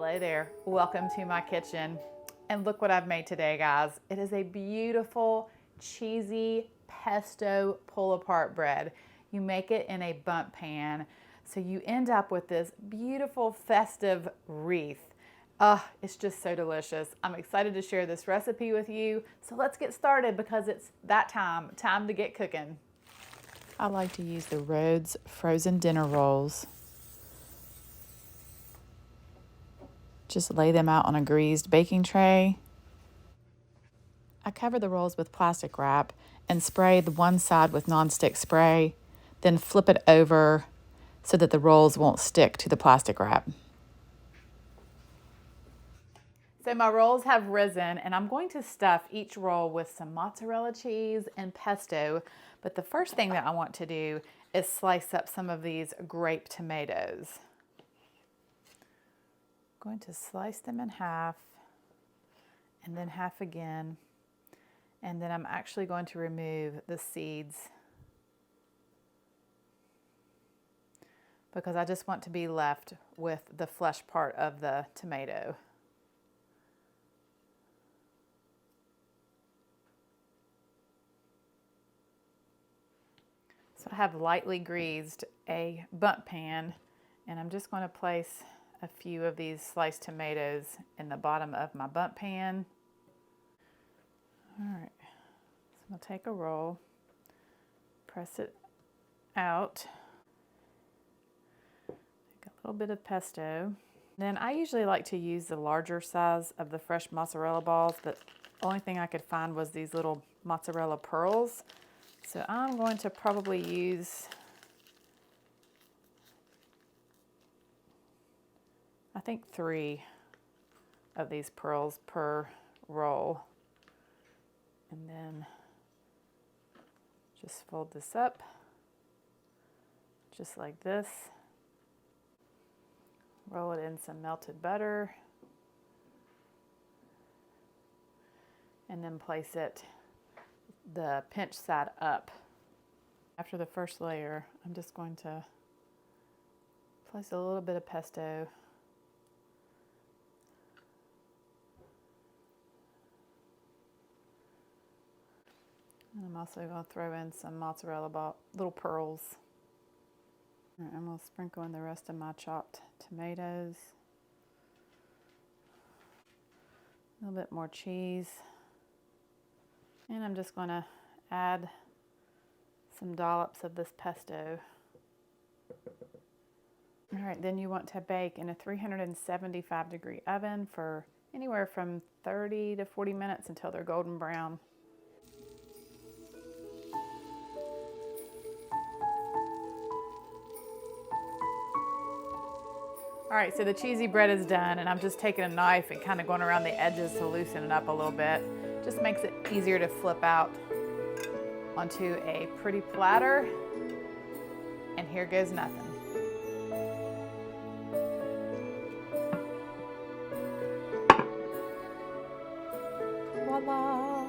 Hello there, welcome to my kitchen. And look what I've made today, guys. It is a beautiful, cheesy pesto pull-apart bread. You make it in a bundt pan, so you end up with this beautiful festive wreath. It's just so delicious. I'm excited to share this recipe with you. So let's get started because it's that time to get cooking. I like to use the Rhodes frozen dinner rolls. Just lay them out on a greased baking tray. I cover the rolls with plastic wrap and spray the one side with nonstick spray, then flip it over so that the rolls won't stick to the plastic wrap. So my rolls have risen, and I'm going to stuff each roll with some mozzarella cheese and pesto. But the first thing that I want to do is slice up some of these grape tomatoes. I'm going to slice them in half and then half again. And then I'm actually going to remove the seeds because I just want to be left with the flesh part of the tomato. So I have lightly greased a bundt pan, and I'm just going to place a few of these sliced tomatoes in the bottom of my bundt pan. All right, so I'm going to take a roll, press it out, take a little bit of pesto. Then I usually like to use the larger size of the fresh mozzarella balls, but the only thing I could find was these little mozzarella pearls. So I'm going to probably use, I think 3 of these pearls per roll. And then just fold this up, just like this. Roll it in some melted butter. And then place it the pinch side up. After the first layer, I'm just going to place a little bit of pesto. And I'm also going to throw in some mozzarella little pearls. All right, I'm going to sprinkle in the rest of my chopped tomatoes. A little bit more cheese. And I'm just going to add some dollops of this pesto. All right, then you want to bake in a 375-degree oven for anywhere from 30 to 40 minutes until they're golden brown. All right, so the cheesy bread is done, and I'm just taking a knife and kind of going around the edges to loosen it up a little bit. Just makes it easier to flip out onto a pretty platter. And here goes nothing. Voila!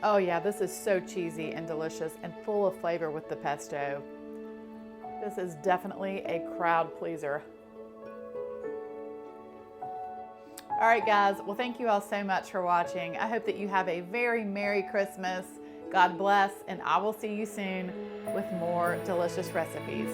Oh yeah, this is so cheesy and delicious and full of flavor with the pesto. This is definitely a crowd pleaser. All right, guys. Well, thank you all so much for watching. I hope that you have a very Merry Christmas. God bless, and I will see you soon with more delicious recipes.